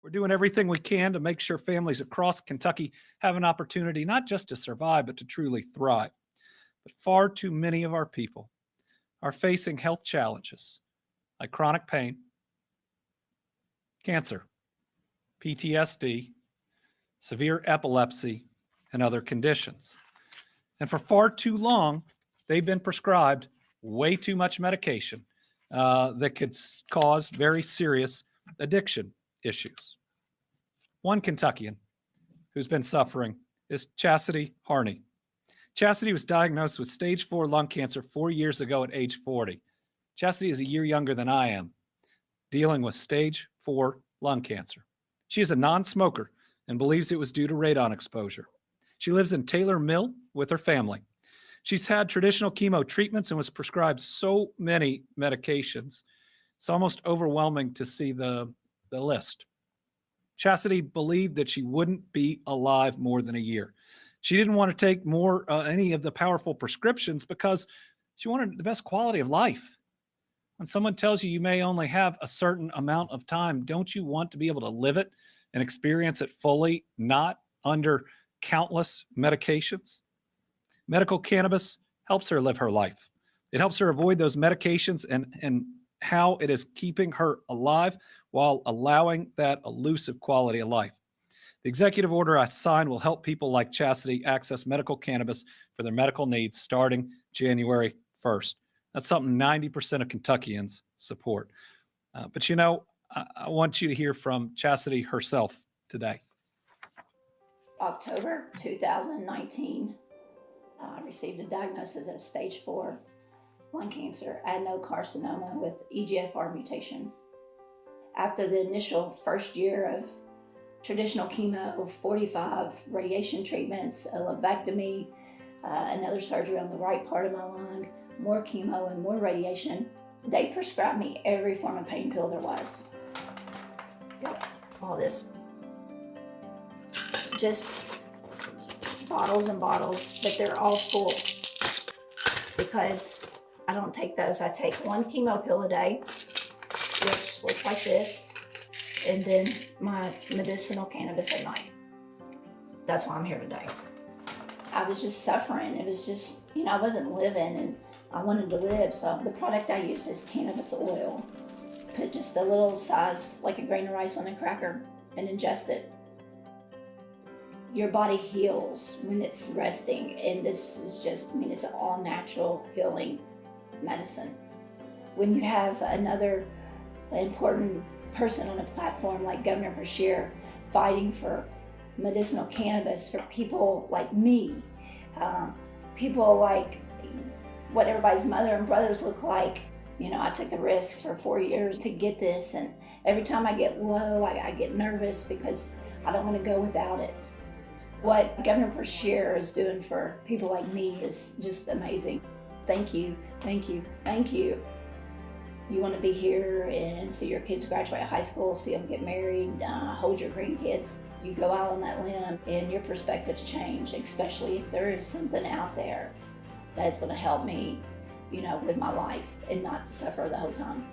We're doing everything we can to make sure families across Kentucky have an opportunity not just to survive, but to truly thrive. But far too many of our people are facing health challenges like chronic pain, cancer, PTSD, severe epilepsy, and other conditions. And for far too long, they've been prescribed way too much medication that could cause very serious addiction issues. One Kentuckian who's been suffering is Chastity Harney. Chastity was diagnosed with stage 4 lung cancer 4 years ago at age 40. Chastity is a year younger than I am, dealing with stage 4 lung cancer. She is a non-smoker and believes it was due to radon exposure. She lives in Taylor Mill with her family. She's had traditional chemo treatments and was prescribed so many medications. It's almost overwhelming to see the list. Chastity believed that she wouldn't be alive more than a year. She didn't want to take any of the powerful prescriptions because she wanted the best quality of life. When someone tells you you may only have a certain amount of time, don't you want to be able to live it and experience it fully, not under countless medications? Medical cannabis helps her live her life. It helps her avoid those medications and how it is keeping her alive while allowing that elusive quality of life. The executive order I signed will help people like Chastity access medical cannabis for their medical needs starting January 1st. That's something 90% of Kentuckians support. But I want you to hear from Chastity herself today. October 2019, I received a diagnosis of stage 4 lung cancer, adenocarcinoma with EGFR mutation. After the initial first year of traditional chemo, 45 radiation treatments, a lobectomy, another surgery on the right part of my lung, more chemo and more radiation, they prescribed me every form of pain pill there was. Yep, all this. Just bottles and bottles, but they're all full because I don't take those. I take one chemo pill a day, which looks like this, and then my medicinal cannabis at night. That's why I'm here today. I was just suffering. It was just, I wasn't living and I wanted to live. So the product I use is cannabis oil. Put just a little size, like a grain of rice on a cracker, and ingest it. Your body heals when it's resting, and this is just, it's an all natural healing medicine. When you have another important person on a platform like Governor Beshear fighting for medicinal cannabis for people like me, people like what everybody's mother and brothers look like. I took a risk for 4 years to get this, and every time I get low, I get nervous because I don't want to go without it. What Governor Beshear is doing for people like me is just amazing. Thank you, thank you, thank you. You want to be here and see your kids graduate high school, see them get married, hold your grandkids. You go out on that limb and your perspectives change, especially if there is something out there that is going to help me, live my life and not suffer the whole time.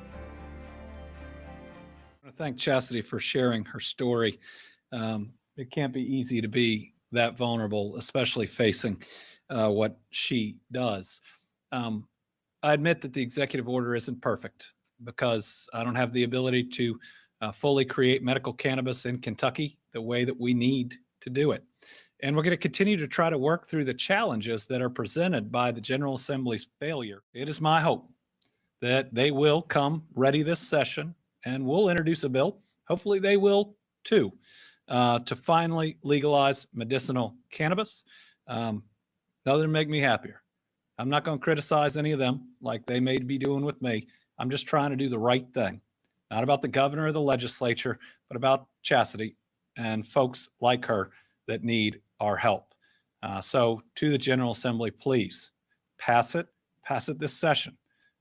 I want to thank Chastity for sharing her story. It can't be easy to be that vulnerable, especially facing what she does. I admit that the executive order isn't perfect because I don't have the ability to fully create medical cannabis in Kentucky the way that we need to do it. And we're going to continue to try to work through the challenges that are presented by the General Assembly's failure. It is my hope that they will come ready this session and we'll introduce a bill. Hopefully they will too, to finally legalize medicinal cannabis. That'll make me happier. I'm not going to criticize any of them like they may be doing with me. I'm just trying to do the right thing. Not about the governor or the legislature, but about Chastity and folks like her that need our help. So to the General Assembly, please pass it this session.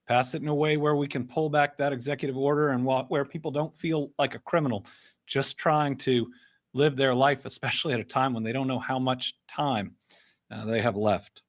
Pass it in a way where we can pull back that executive order and where people don't feel like a criminal just trying to live their life, especially at a time when they don't know how much time they have left.